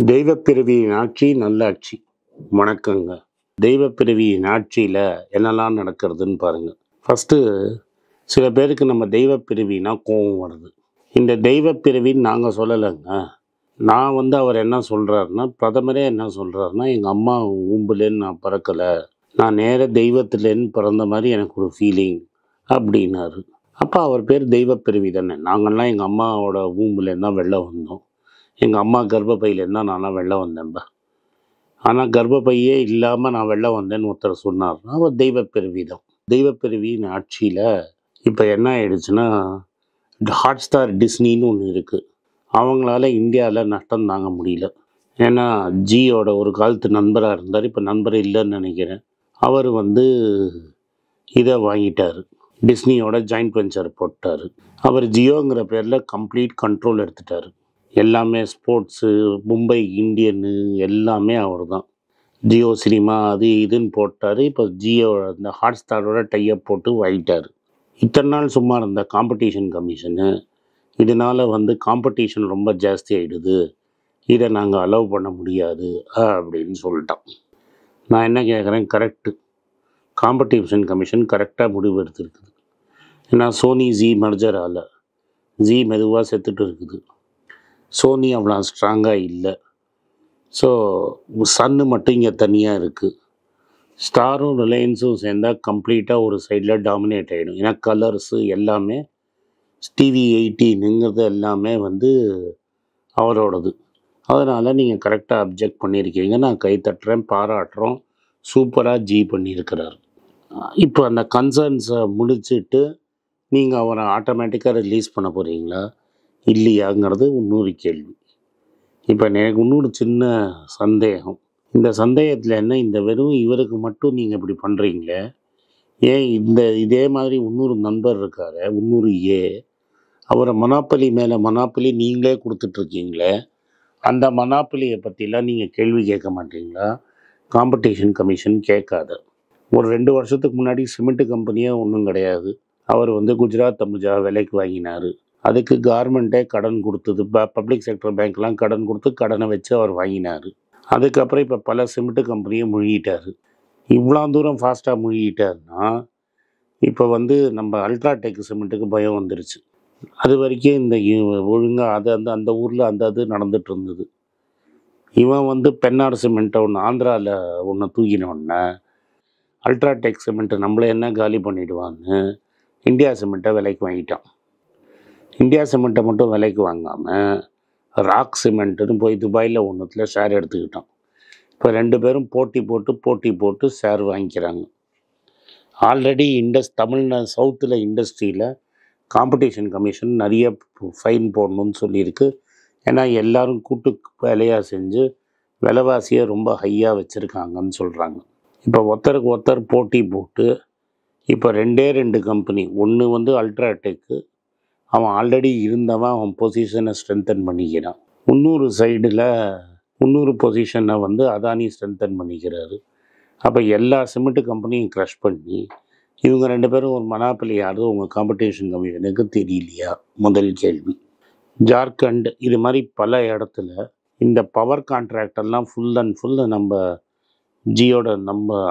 தெய்வப்பிறவியின் ஆட்சி நல்லாட்சி. வணக்கங்க. தெய்வப்பிறவியின் ஆட்சியில் என்னெல்லாம் நடக்கிறதுன்னு பாருங்கள். ஃபஸ்ட்டு சில பேருக்கு நம்ம தெய்வப்பிறவினா கோபம் வருது. இந்த தெய்வப்பிறவின்னு நாங்கள் சொல்லலைங்க. நான் அவர் என்ன சொல்கிறாருன்னா, பிரதமரே என்ன சொல்கிறாருன்னா, எங்கள் அம்மா ஊம்புலேன்னு நான் பிறக்கலை, நான் நேர தெய்வத்துலேருந்து பிறந்த மாதிரி எனக்கு ஒரு ஃபீலிங் அப்படின்னாரு. அப்போ அவர் பேர் தெய்வப்பிறவி தானே. நாங்கள்லாம் எங்கள் அம்மாவோட ஊம்புலேருந்து தான் வெளில வந்தோம். எங்கள் அம்மா கர்ப்பப்பையிலேருந்து தான் நான்லாம் வெளில வந்தேன்பா. ஆனால் கர்ப்பப்பையே இல்லாமல் நான் வெளில வந்தேன்னு ஒருத்தர் சொன்னார்னா அவர் தெய்வப்பிறவி தான். தெய்வப்பிறவியின் ஆட்சியில் இப்போ என்ன ஆயிடுச்சுன்னா, ஹாட்ஸ்டார் டிஸ்னின்னு ஒன்று இருக்குது. அவங்களால இந்தியாவில் நஷ்டம் தாங்க முடியல. ஏன்னா ஜியோட ஒரு காலத்து நண்பராக இருந்தார், இப்போ நண்பர் இல்லைன்னு நினைக்கிறேன். அவர் இதை வாங்கிட்டார், டிஸ்னியோட ஜாயிண்ட் வெஞ்சர் போட்டார். அவர் ஜியோங்கிற பேரில் கம்ப்ளீட் கண்ட்ரோல் எடுத்துட்டார். எல்லாமே ஸ்போர்ட்ஸு, மும்பை இந்தியனு எல்லாமே அவர் தான். ஜியோ சினிமா அது இதுன்னு போட்டார். இப்போ ஜியோ இந்த ஹாட்ஸ்டாரோட டைப் போட்டு வாங்கிட்டார். இத்தனை நாள் சும்மா இருந்த காம்படிஷன் கமிஷனு இதனால் காம்படிஷன் ரொம்ப ஜாஸ்தி ஆகிடுது, இதை நாங்கள் அலோவ் பண்ண முடியாது அப்படின்னு சொல்லிட்டோம். நான் என்ன கேட்குறேன், கரெக்டு, காம்படிஷன் கமிஷன் கரெக்டாக முடிவு எடுத்துருக்குது. ஏன்னா சோனி ஜி மர்ஜர் ஆகலை, ஜி மெதுவாக செத்துட்டு இருக்குது. சோனி அவ்வளோ ஸ்ட்ராங்காக இல்லை. ஸோ சன்னு மட்டும் இங்கே தனியாக இருக்குது. ஸ்டாரும் ரிலையன்ஸும் சேர்ந்தால் கம்ப்ளீட்டாக ஒரு சைடில் டாமினேட் ஆகிடும். ஏன்னா கலர்ஸு எல்லாமே டிவி 18ங்கிறது எல்லாமே அவரோடது. அதனால் நீங்கள் கரெக்டாக அப்ஜெக்ட் பண்ணியிருக்கீங்க, நான் கை தட்டுறேன், பாராட்டுறோம். சூப்பராக ஜி பண்ணியிருக்கிறார். இப்போ அந்த கன்சர்ன்ஸை முடிச்சுட்டு நீங்கள் அவரை ஆட்டோமேட்டிக்காக ரிலீஸ் பண்ண போகிறீங்களா இல்லையாங்கிறது இன்னொரு கேள்வி. இப்போ எனக்கு இன்னொரு சின்ன சந்தேகம். இந்த சந்தேகத்தில் என்ன, இந்த வெறும் இவருக்கு மட்டும் நீங்கள் இப்படி பண்ணுறீங்களே, ஏன் இதே மாதிரி இன்னொரு நண்பர் இருக்கார், இன்னொரு அவரை மொனாப்பலி மேலே மொனாப்பலி நீங்களே கொடுத்துட்ருக்கீங்களே, அந்த மொனாப்பலியை பற்றிலாம் நீங்கள் கேள்வி கேட்க மாட்டீங்களா? காம்படிஷன் கமிஷன் கேட்காத. ஒரு 2 வருஷத்துக்கு முன்னாடி சிமெண்ட் கம்பெனியே ஒன்றும் கிடையாது. அவர் குஜராத் அம்புஜா விலைக்கு வாங்கினார். அதுக்கு கவர்மெண்ட்டே கடன் கொடுத்தது, பப்ளிக் செக்டர் பேங்க்லாம் கடன் கொடுத்து கடனை வச்சு அவர் வாங்கினார். அதுக்கப்புறம் இப்போ பல சிமெண்ட் கம்பெனியை முழுகிட்டார். இவ்வளோ தூரம் ஃபாஸ்ட்டாக முழுகிட்டாருன்னா இப்போ நம்ம அல்ட்ராடெக் சிமெண்ட்டுக்கு பயம் வந்துருச்சு. அது வரைக்கும் இந்த ஒழுங்காக அந்த ஊரில் அது நடந்துட்டு இருந்தது. இவன் பெண்ணாடு சிமெண்ட்டை ஒன்று ஆந்திராவில் ஒன்று தூக்கினோடனே அல்ட்ராடெக் சிமெண்ட்டு நம்மளை என்ன காலி பண்ணிவிடுவான்னு இந்தியா சிமெண்ட்டை விலைக்கு வாங்கிட்டான். இந்தியா சிமெண்ட்டை மட்டும் விலைக்கு வாங்காமல் ராக் சிமெண்ட்டுன்னு போய் துபாயில் ஒன்றுத்தில் ஷேர் எடுத்துக்கிட்டோம். இப்போ 2 பேரும் போட்டி போட்டு ஷேர் வாங்கிக்கிறாங்க. ஆல்ரெடி சவுத்தில் இண்டஸ்ட்ரியில் காம்படிஷன் கமிஷன் நிறைய ஃபைன் போடணும்னு சொல்லியிருக்கு. ஏன்னா எல்லோரும் கூட்டு வேலையாக செஞ்சு விலைவாசியை ரொம்ப ஹையாக வச்சுருக்காங்கன்னு சொல்கிறாங்க. இப்போ ஒருத்தருக்கு ஒருத்தர் போட்டி போட்டு இப்போ 2 கம்பெனி, ஒன்று அல்ட்ராடெக்கு, அவன் ஆல்ரெடி இருந்தவன் அவன் பொசிஷனை ஸ்ட்ரென்தன் பண்ணிக்கிறான். இன்னொரு சைடில் இன்னொரு பொசிஷனை அதானி ஸ்ட்ரென்தன் பண்ணிக்கிறாரு. அப்போ எல்லா சிமெண்ட் கம்பெனியும் க்ரஷ் பண்ணி இவங்க 2 பேரும் ஒரு மனாப்பலி யாரும் உங்கள் காம்படிஷன் கமிஷனுக்கு தெரியலையா? முதல் கேள்வி. ஜார்க்கண்ட் இது மாதிரி பல இடத்துல இந்த பவர் கான்ட்ராக்டெல்லாம் ஃபுல் அண்ட் ஃபுல் நம்ம ஜியோட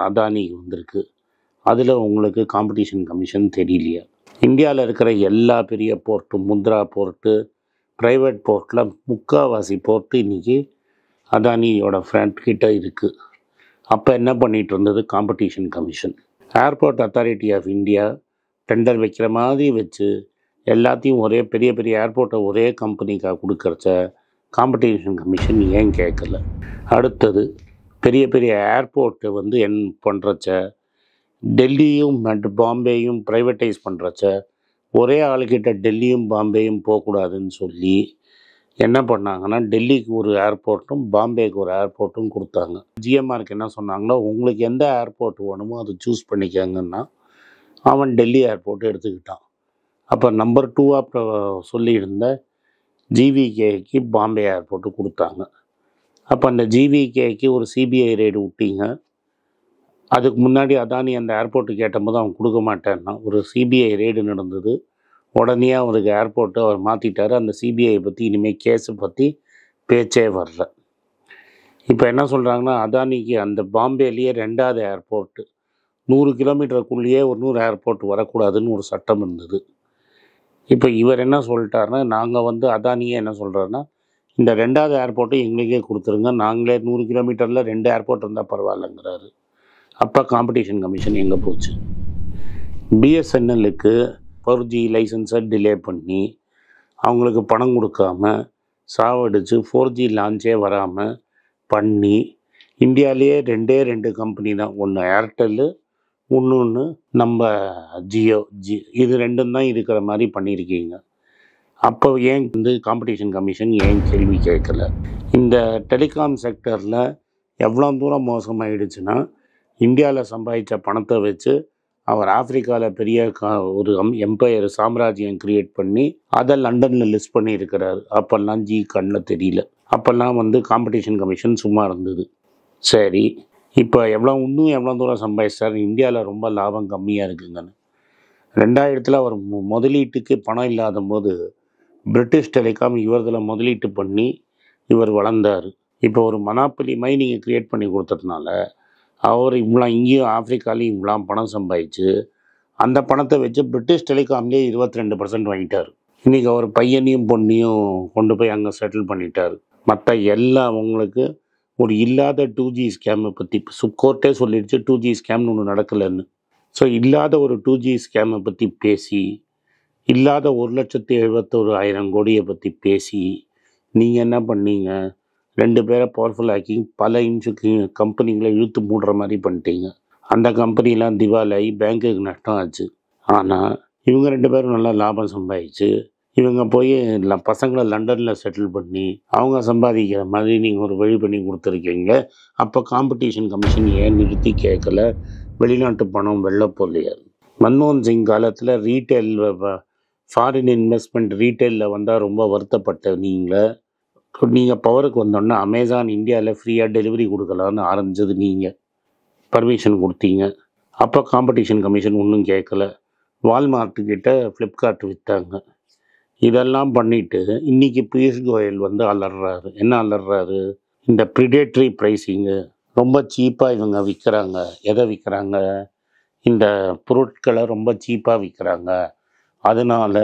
அதானி வந்திருக்கு. அதில் உங்களுக்கு காம்படிஷன் கமிஷன் தெரியலையா? இந்தியாவில் இருக்கிற எல்லா பெரிய போர்ட்டும், முந்த்ரா போர்ட்டு, ப்ரைவேட் போர்ட்டில் முக்கால்வாசி போர்ட்டு இன்றைக்கி அதானியோட ஃப்ரண்ட் கிட்ட இருக்குது. அப்போ என்ன பண்ணிகிட்டு இருந்தது competition commission? Airport authority of India tender வைக்கிற மாதிரி வச்சு எல்லாத்தையும் பெரிய பெரிய ஏர்போர்ட்டை ஒரே கம்பெனிக்காக கொடுக்கறச்ச காம்படிஷன் கமிஷன் ஏன் கேட்கல? அடுத்தது பெரிய பெரிய ஏர்போர்ட்டு என்ன பண்ணுறச்ச டெல்லியும் பாம்பேயும் ப்ரைவேட்டைஸ் பண்ணுறச்ச ஒரே ஆளுக்கிட்ட டெல்லியும் பாம்பேயும் போகக்கூடாதுன்னு சொல்லி என்ன பண்ணாங்கன்னா, டெல்லிக்கு ஒரு ஏர்போர்ட்டும் பாம்பேக்கு ஒரு ஏர்போர்ட்டும் கொடுத்தாங்க. ஜிஎம்ஆருக்கு என்ன சொன்னாங்கன்னா, உங்களுக்கு எந்த ஏர்போர்ட் வேணுமோ அதை சூஸ் பண்ணிக்கங்கன்னா அவன் டெல்லி ஏர்போர்ட் எடுத்துக்கிட்டான். அப்போ நம்பர் 2 சொல்லியிருந்த ஜிவிகேக்கு பாம்பே ஏர்போர்ட்டு கொடுத்தாங்க. அப்போ அந்த ஜிவிகேக்கு ஒரு சிபிஐ ரெய்டு விட்டீங்க. அதுக்கு முன்னாடி அதானி அந்த ஏர்போர்ட்டு கேட்டபோது அவன் கொடுக்க மாட்டேன்னா ஒரு சிபிஐ ரெய்டு நடந்தது. உடனே அவருக்கு ஏர்போர்ட்டு அவர் மாற்றிட்டார். அந்த சிபிஐ பற்றி இனிமேல் கேஸை பற்றி பேச்சே வரல. இப்போ என்ன சொல்கிறாங்கன்னா, அதானிக்கு அந்த பாம்பேலேயே 2வது ஏர்போர்ட்டு 100 கிலோமீட்டருக்குள்ளேயே ஒரு 100 ஏர்போர்ட் வரக்கூடாதுன்னு ஒரு சட்டம் இருந்தது. இப்போ இவர் என்ன சொல்லிட்டாருன்னா, நாங்கள் வந்து அதானியே என்ன சொல்கிறாருன்னா, இந்த 2வது ஏர்போர்ட்டை எங்களுக்கே கொடுத்துருங்க, நாங்களே 100 கிலோமீட்டரில் 2 ஏர்போர்ட் இருந்தால் பரவாயில்லைங்கிறாரு. அப்போ காம்படிஷன் கமிஷன் எங்கே போச்சு? பிஎஸ்என்எல்லுக்கு 4G லைசன்ஸை டிலே பண்ணி அவங்களுக்கு பணம் கொடுக்காம சாவடிச்சு 4G லான்ச்சே வராமல் பண்ணி இந்தியாவிலேயே 2 கம்பெனி தான், ஒன்று ஏர்டெல்லு, இன்னொன்று நம்ம ஜியோ. இது 2ம் தான் இருக்கிற மாதிரி பண்ணியிருக்கீங்க. அப்போ ஏன் வந்து காம்படிஷன் கமிஷன் ஏன் கேள்வி கேட்கல? இந்த டெலிகாம் செக்டரில் எவ்வளோ தூரம் மோசமாயிடுச்சுன்னா, இந்தியாவில் சம்பாதிச்ச பணத்தை வச்சு அவர் ஆப்பிரிக்காவில் பெரிய ஒரு எம்பையர் சாம்ராஜ்யம் கிரியேட் பண்ணி அதை லண்டனில் லிஸ்ட் பண்ணியிருக்கிறாரு. அப்போல்லாம் கண்ணில் தெரியல. அப்போல்லாம் வந்து காம்படிஷன் கமிஷன் சும்மா இருந்தது. சரி, இப்போ இன்னும் எவ்வளோ தூரம் சம்பாதிச்சார்? இந்தியாவில் ரொம்ப லாபம் கம்மியாக இருக்குங்கன்னு 2000 அவர் முதலீட்டுக்கு பணம் இல்லாத போது பிரிட்டிஷ் டெலிகாம் இவர்தில் முதலீட்டு பண்ணி இவர் வளர்ந்தார். இப்போ ஒரு மனாப்பலி மாதிரி நீங்கள் க்ரியேட் பண்ணி கொடுத்ததுனால அவர் இவ்வளோ இங்கேயும் ஆப்பிரிக்காலையும் இவ்வளோ பணம் சம்பாதிச்சு அந்த பணத்தை வச்சு பிரிட்டிஷ் டெலிகாம்லேயே 22% வாங்கிட்டார். இன்றைக்கி அவர் பையனையும் பொண்ணையும் கொண்டு போய் அங்கே செட்டில் பண்ணிட்டார். மற்ற உங்களுக்கு ஒரு இல்லாத 2G ஸ்கேமை பற்றி கோர்ட்டே சொல்லிடுச்சு, 2G ஸ்கேம்னு ஒன்று நடக்கலைன்னு. ஸோ இல்லாத ஒரு 2G ஸ்கேமை பற்றி பேசி, இல்லாத 1,71,000 கோடியை பற்றி பேசி நீங்கள் என்ன பண்ணீங்க? 2 பேரை பவர்ஃபுல் ஆக்கி பல கம்பெனிகளை இழுத்து மூடுற மாதிரி பண்ணிட்டீங்க. அந்த கம்பெனிலாம் திவாலாகி பேங்க்குக்கு நஷ்டம் ஆச்சு. ஆனால் இவங்க 2 பேரும் நல்லா லாபம் சம்பாதிச்சு இவங்க போய் பசங்களை லண்டனில் செட்டில் பண்ணி அவங்க சம்பாதிக்கிற மாதிரி நீங்கள் ஒரு வழி பண்ணி கொடுத்துருக்கீங்க. அப்போ காம்படிஷன் கமிஷன் ஏன் நிறுத்தி கேட்கல? வெளிநாட்டு பணம் வெள்ள போலையா? மன்மோகன் சிங் காலத்தில் ரீட்டைல் ஃபாரின் இன்வெஸ்ட்மெண்ட் ரீட்டைலில் வந்தால் ரொம்ப வருத்தப்பட்ட நீங்கள் பவருக்கு வந்தோன்னா அமேசான் இந்தியாவில் ஃப்ரீயாக டெலிவரி கொடுக்கலான்னு ஆரம்பித்தது நீங்கள் பர்மிஷன் கொடுத்தீங்க. அப்போ காம்படிஷன் கமிஷன் ஒன்றும் கேட்கல. வால்மார்ட்டுக்கிட்ட ஃப்ளிப்கார்ட் விற்றாங்க. இதெல்லாம் பண்ணிவிட்டு இன்றைக்கி பியூஷ் கோயல் வந்து அலறாரு. என்ன அலறாரு? இந்த ப்ரிடேட்ரி ப்ரைஸிங்கு ரொம்ப சீப்பாக இவங்க விற்கிறாங்க. எதை விற்கிறாங்க? இந்த பொருட்களை ரொம்ப சீப்பாக விற்கிறாங்க. அதனால்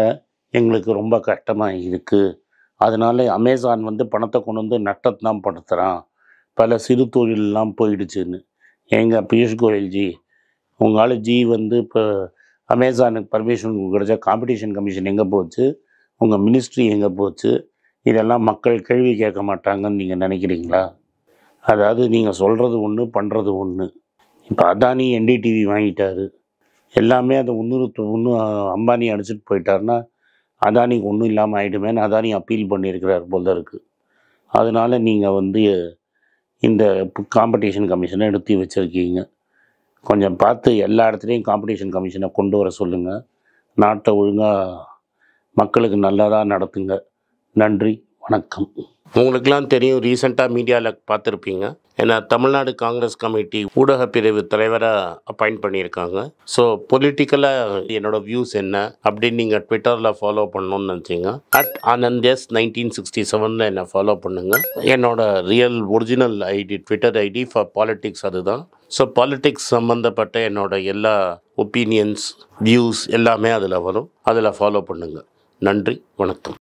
எங்களுக்கு ரொம்ப கஷ்டமாக இருக்குது. அதனால் அமேசான் வந்து பணத்தை கொண்டு வந்து நஷ்டத்தை தான் படுத்துகிறான். பல சிறு தொழிலெலாம் போயிடுச்சுன்னு. ஏங்க பியூஷ் கோயல்ஜி, உங்களால் வந்து இப்போ அமேசானுக்கு பர்மிஷன் கிடைச்சா காம்படிஷன் கமிஷன் எங்கே போச்சு? உங்கள் மினிஸ்ட்ரி எங்கே போச்சு? இதெல்லாம் மக்கள் கேள்வி கேட்க மாட்டாங்கன்னு நீங்கள் நினைக்கிறீங்களா? அதாவது நீங்கள் சொல்கிறது ஒன்று, பண்ணுறது ஒன்று. இப்போ அதானி NDTV வாங்கிட்டார். எல்லாமே அதை ஒன்று அம்பானி அடிச்சுட்டு போயிட்டாருன்னா அதானிக்கு ஒன்றும் இல்லாமல் ஆகிடுமேன்னு அதானி அப்பீல் பண்ணியிருக்கிறார் போல இருக்குது. அதனால் நீங்கள் வந்து இந்த காம்படிஷன் கமிஷனை எடுத்து வச்சுருக்கீங்க. கொஞ்சம் பார்த்து எல்லா இடத்துலையும் காம்படிஷன் கமிஷனை கொண்டு வர சொல்லுங்கள். நாட்டை ஒழுங்காக மக்களுக்கு நல்லதாக நடத்துங்க. நன்றி, வணக்கம். உங்களுக்கெல்லாம் தெரியும், ரீசெண்டாக மீடியாவில் பார்த்துருப்பீங்க, ஏன்னா தமிழ்நாடு காங்கிரஸ் கமிட்டி ஊடக பிரிவு தலைவராக அப்பாயிண்ட் பண்ணியிருக்காங்க. ஸோ பொலிட்டிக்கலாக என்னோடய வியூஸ் என்ன அப்படின்னு நீங்கள் ட்விட்டரில் ஃபாலோ பண்ணணும்னு நினச்சிங்க @AnandS1967 என்னை ஃபாலோ பண்ணுங்கள். என்னோடய real original Twitter ID for politics அதுதான். ஸோ பாலிட்டிக்ஸ் சம்மந்தப்பட்ட என்னோடய எல்லா ஒப்பீனியன்ஸ், வியூஸ் எல்லாமே அதில் வரும். அதில் ஃபாலோ பண்ணுங்கள். நன்றி, வணக்கம்.